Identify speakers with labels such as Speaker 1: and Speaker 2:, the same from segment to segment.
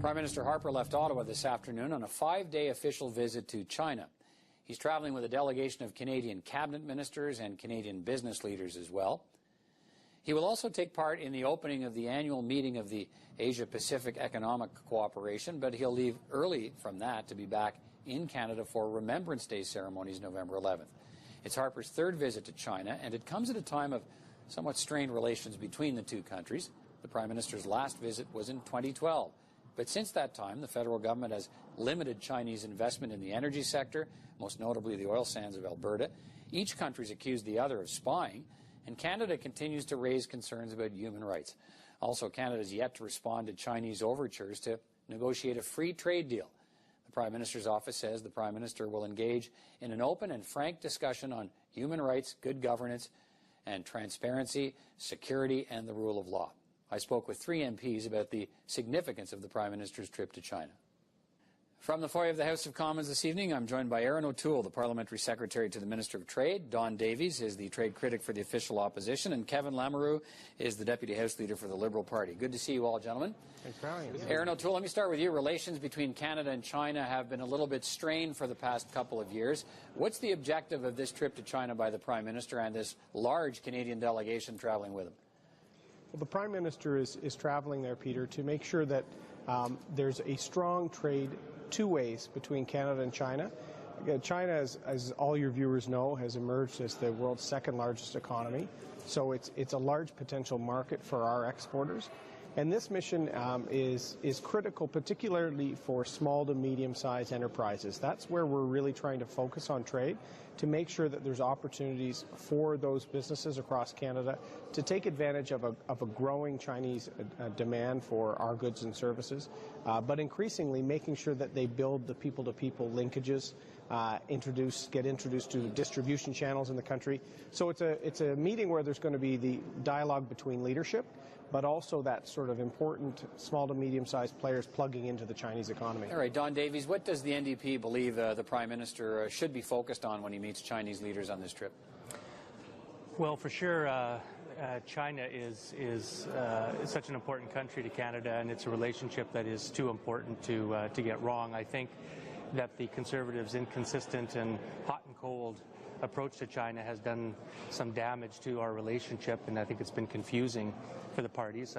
Speaker 1: Prime Minister Harper left Ottawa this afternoon on a 5-day official visit to China. He's traveling with a delegation of Canadian cabinet ministers and Canadian business leaders as well. He will also take part in the opening of the annual meeting of the Asia-Pacific Economic Cooperation, but he'll leave early from that to be back in Canada for Remembrance Day ceremonies November 11th. It's Harper's third visit to China, and it comes at a time of somewhat strained relations between the two countries. The Prime Minister's last visit was in 2012. But since that time, the federal government has limited Chinese investment in the energy sector, most notably the oil sands of Alberta. Each country's accused the other of spying, and Canada continues to raise concerns about human rights. Also, Canada has yet to respond to Chinese overtures to negotiate a free trade deal. The Prime Minister's office says the Prime Minister will engage in an open and frank discussion on human rights, good governance, and transparency, security, and the rule of law. I spoke with 3 MPs about the significance of the Prime Minister's trip to China. From the foyer of the House of Commons this evening, I'm joined by Erin O'Toole, the Parliamentary Secretary to the Minister of Trade. Don Davies is the trade critic for the official opposition, and Kevin Lamoureux is the Deputy House Leader for the Liberal Party. Good to see you all, gentlemen.
Speaker 2: Thanks for having us.
Speaker 1: Erin O'Toole, let me start with you. Relations between Canada and China have been a little bit strained for the past couple of years. What's the objective of this trip to China by the Prime Minister and this large Canadian delegation traveling with him?
Speaker 2: Well, the Prime Minister is traveling there, Peter, to make sure that there's a strong trade two ways between Canada and China. China, as all your viewers know, has emerged as the world's second largest economy, so it's a large potential market for our exporters. And this mission is critical, particularly for small to medium-sized enterprises. That's where we're really trying to focus on trade, to make sure that there's opportunities for those businesses across Canada to take advantage of a growing Chinese demand for our goods and services, but increasingly making sure that they build the people-to-people linkages, get introduced to distribution channels in the country. So it's a meeting where there's going to be the dialogue between leadership, but also that sort of important small to medium-sized players plugging into the Chinese economy.
Speaker 1: All right, Don Davies, what does the NDP believe the Prime Minister should be focused on when he meets Chinese leaders on this trip?
Speaker 3: Well, for sure, China is such an important country to Canada, and it's a relationship that is too important to get wrong. I think that the Conservatives' inconsistent and hot and cold approach to China has done some damage to our relationship, and I think it's been confusing for the parties.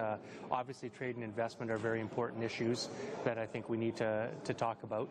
Speaker 3: Obviously, trade and investment are very important issues that I think we need to talk about.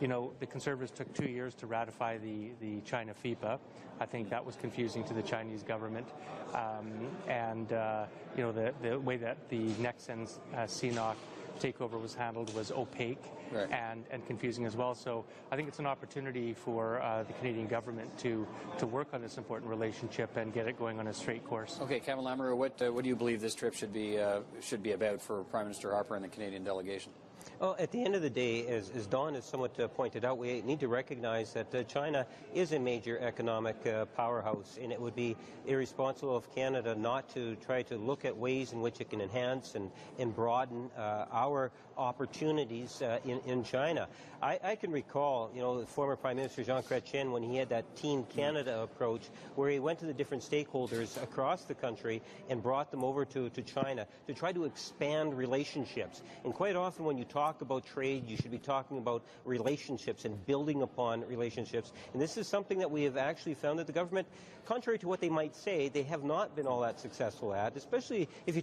Speaker 3: You know, the Conservatives took 2 years to ratify the China FIPA. I think that was confusing to the Chinese government. You know, the way that the Nexen CNOC takeover was handled was opaque, right, and confusing as well. So I think it's an opportunity for the Canadian government to work on this important relationship and get it going on a straight course. Okay, Kevin Lamoureux, what do you believe this trip should be about for Prime Minister Harper and the Canadian delegation?
Speaker 4: Well, at the end of the day, as Don has somewhat pointed out, we need to recognize that China is a major economic powerhouse, and it would be irresponsible of Canada not to try to look at ways in which it can enhance and broaden our opportunities in China. I can recall, you know, the former Prime Minister Jean Chrétien, when he had that Team Canada approach, where he went to the different stakeholders across the country and brought them over to China to try to expand relationships. And quite often when you talk about trade, you should be talking about relationships and building upon relationships. And this is something that we have actually found that the government, contrary to what they might say, they have not been all that successful at, especially if you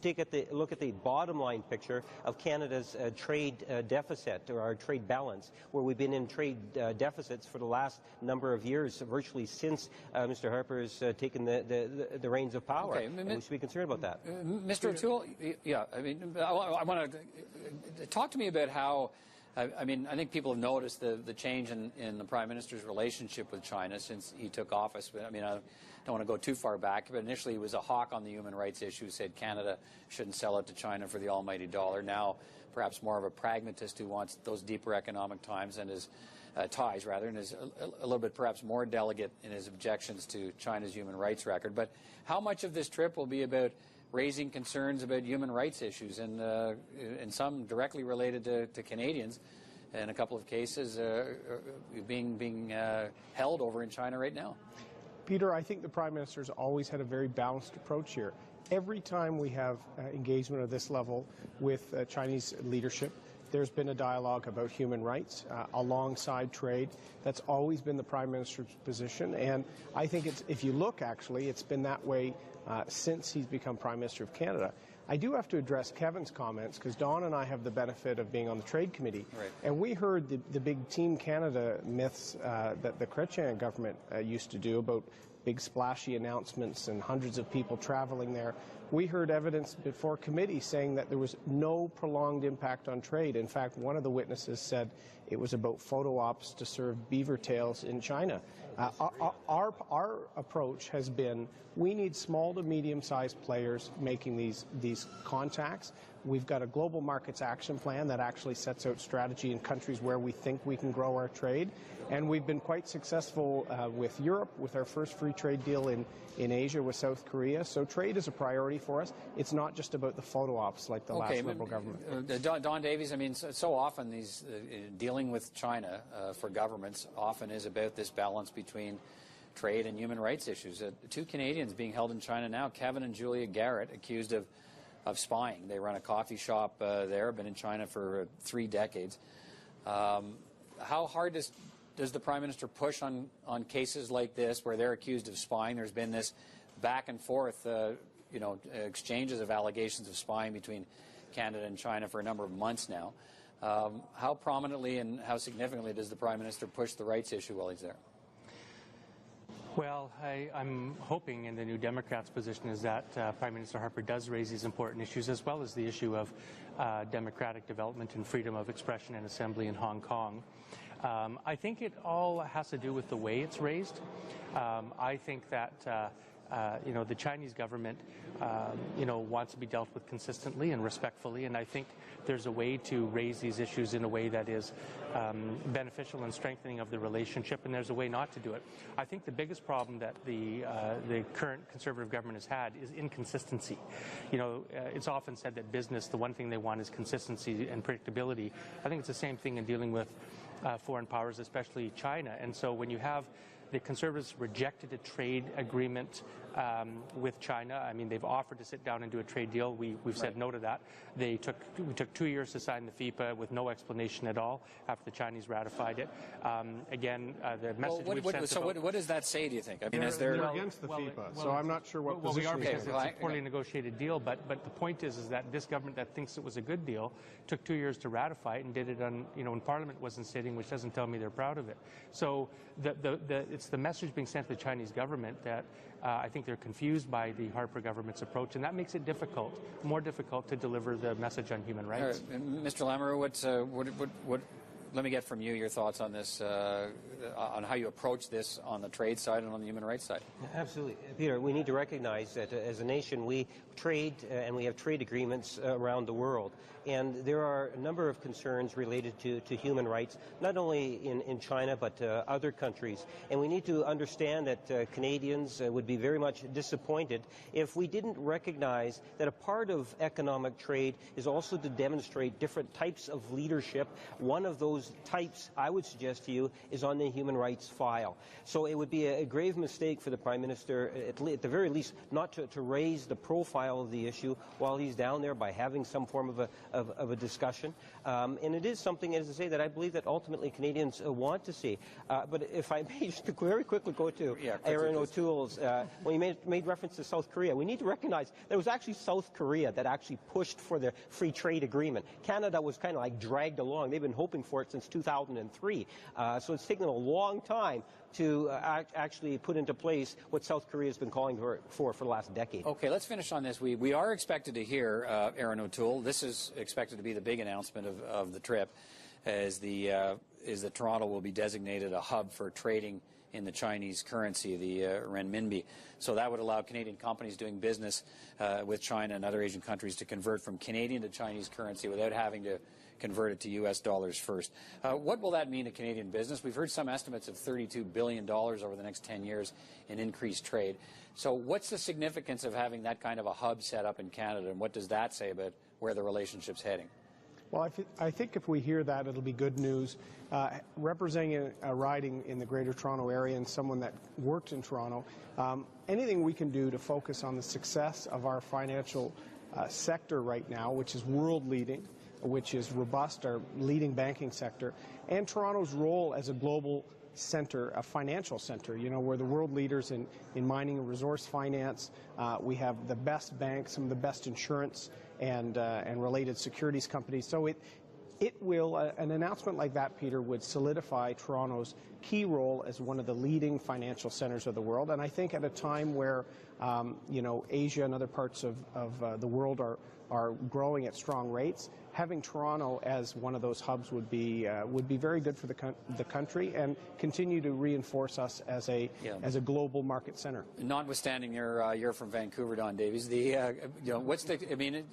Speaker 4: look at the bottom line picture of Canada's trade deficit, or our trade balance, where we've been in trade deficits for the last number of years, virtually since Mr. Harper has taken the reins of power. Okay, and we should be concerned about that.
Speaker 1: Mr. O'Toole, yeah, I mean, I want to talk to me about how, I mean, I think people have noticed the change in the Prime Minister's relationship with China since he took office. But I mean, I don't want to go too far back, but initially he was a hawk on the human rights issue, said Canada shouldn't sell it to China for the almighty dollar. Now, perhaps more of a pragmatist who wants those deeper economic ties, and is a little bit perhaps more delicate in his objections to China's human rights record. But how much of this trip will be about raising concerns about human rights issues, and some directly related to Canadians, in a couple of cases being held over in China right now?
Speaker 2: Peter, I think the Prime Minister's always had a very balanced approach here. Every time we have engagement at this level with Chinese leadership, there's been a dialogue about human rights alongside trade. That's always been the Prime Minister's position, and I think if you look, actually, it's been that way since he's become Prime Minister of Canada. I do have to address Kevin's comments because Don and I have the benefit of being on the Trade Committee, right. And we heard the big Team Canada myths that the Chrétien government used to do about big splashy announcements and hundreds of people traveling there. We heard evidence before committee saying that there was no prolonged impact on trade. In fact, one of the witnesses said it was about photo ops to serve beaver tails in China. Our approach has been we need small to medium-sized players making these contacts. We've got a global markets action plan that actually sets out strategy in countries where we think we can grow our trade. And we've been quite successful with Europe, with our first free trade deal in Asia with South Korea. So trade is a priority for us. It's not just about the photo ops like the last Liberal government.
Speaker 1: Don Davies, I mean, so often these dealing with China for governments often is about this balance between trade and human rights issues. Two Canadians being held in China now, Kevin and Julia Garrett, accused of spying. They run a coffee shop there, been in China for 3 decades. How hard does the Prime Minister push on cases like this where they're accused of spying? There's been this back and forth, exchanges of allegations of spying between Canada and China for a number of months now. How prominently and how significantly does the Prime Minister push the rights issue while he's there?
Speaker 3: Well, I'm hoping in the New Democrats' position is that Prime Minister Harper does raise these important issues, as well as the issue of democratic development and freedom of expression and assembly in Hong Kong. I think it all has to do with the way it's raised. I think that the Chinese government wants to be dealt with consistently and respectfully, and I think there's a way to raise these issues in a way that is beneficial and strengthening of the relationship, and there's a way not to do it. I think the biggest problem that the current Conservative government has had is inconsistency. It's often said that business, the one thing they want is consistency and predictability. I think it's the same thing in dealing with foreign powers, especially China. And so when you have the Conservatives rejected a trade agreement with China. I mean, they've offered to sit down and do a trade deal. We've said no to that. We took 2 years to sign the FIPA with no explanation at all after the Chinese ratified it. The message
Speaker 1: what does that say, do you think? I mean,
Speaker 2: they're against the FIPA, so I'm not sure what position
Speaker 3: we are, because it's a poorly negotiated deal. But the point is that this government that thinks it was a good deal took 2 years to ratify it and did it on, when Parliament wasn't sitting, which doesn't tell me they're proud of it. So it's the message being sent to the Chinese government that I think they're confused by the Harper government's approach, and that makes it more difficult to deliver the message on human rights.
Speaker 1: Mr. Lamoureux, let me get from you your thoughts on this, on how you approach this on the trade side and on the human rights side.
Speaker 4: Absolutely. Peter, we need to recognize that as a nation we trade and we have trade agreements around the world. And there are a number of concerns related to human rights, not only in China but other countries. And we need to understand that Canadians would be very much disappointed if we didn't recognize that a part of economic trade is also to demonstrate different types of leadership. One of those types, I would suggest to you, is on the human rights file. So it would be a grave mistake for the Prime Minister, at the very least, not to raise the profile of the issue while he's down there by having some form of a discussion. And it is something, as I say, that I believe that ultimately Canadians want to see. But if I may just very quickly go to Aaron O'Toole's, when he made reference to South Korea, we need to recognize that it was actually South Korea that actually pushed for the free trade agreement. Canada was kind of like dragged along. They've been hoping for it since 2003. So it's taken a long time to actually put into place what South Korea has been calling for the last decade.
Speaker 1: Okay, let's finish on this. We are expected to hear Aaron O'Toole. This is expected to be the big announcement of the trip, is that Toronto will be designated a hub for trading in the Chinese currency, the renminbi. So that would allow Canadian companies doing business with China and other Asian countries to convert from Canadian to Chinese currency without having to convert it to U.S. dollars first. What will that mean to Canadian business? We've heard some estimates of $32 billion over the next 10 years in increased trade. So what's the significance of having that kind of a hub set up in Canada, and what does that say about where the relationship's heading?
Speaker 2: Well, I think if we hear that, it'll be good news. Representing a riding in the Greater Toronto Area and someone that worked in Toronto, anything we can do to focus on the success of our financial sector right now, which is world-leading, which is robust, our leading banking sector, and Toronto's role as a global center, a financial center. You know, we're the world leaders in mining and resource finance. We have the best banks, some of the best insurance and related securities companies. So it will, an announcement like that, Peter, would solidify Toronto's key role as one of the leading financial centers of the world. And I think at a time where, you know, Asia and other parts of the world are growing at strong rates, having Toronto as one of those hubs would be very good for the country and continue to reinforce us as a global market center.
Speaker 1: Notwithstanding you're from Vancouver, Don Davies, you know, what's the, I mean,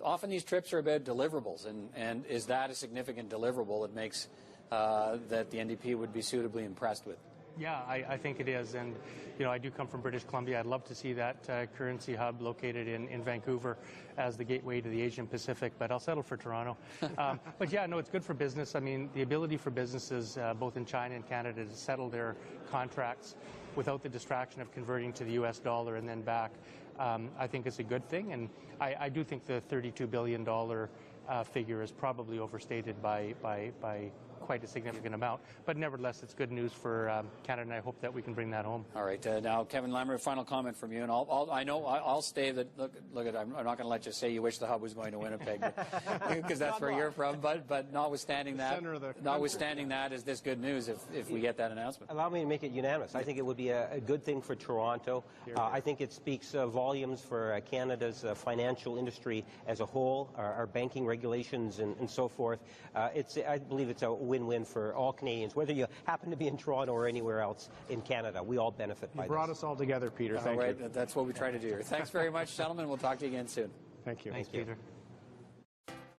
Speaker 1: often these trips are about deliverables, and is that a significant deliverable that makes that the NDP would be suitably impressed with?
Speaker 3: Yeah, I think it is, and you know, I do come from British Columbia. I'd love to see that currency hub located in Vancouver as the gateway to the Asian Pacific, but I'll settle for Toronto. But yeah, no, it's good for business. I mean, the ability for businesses both in China and Canada to settle their contracts without the distraction of converting to the U.S. dollar and then back, I think is a good thing, and I do think the $32 billion figure is probably overstated by quite a significant amount, but nevertheless, it's good news for Canada, and I hope that we can bring that home.
Speaker 1: All right, now Kevin Lamoureux, final comment from you, and I'll stay. That look at, I'm not going to let you say you wish the hub was going to Winnipeg, because that's where you're from. But notwithstanding that, is this good news if we get that announcement?
Speaker 4: Allow me to make it unanimous. I think it would be a good thing for Toronto. I think it speaks volumes for Canada's financial industry as a whole, our banking regulations and so forth. I believe it's a win-win for all Canadians, whether you happen to be in Toronto or anywhere else in Canada. We all benefit by this.
Speaker 2: You brought us all together, Peter. Thank you.
Speaker 1: That's what we try to do here. Thanks very much, gentlemen. We'll talk to you again soon.
Speaker 2: Thank you.
Speaker 3: Thanks, Peter.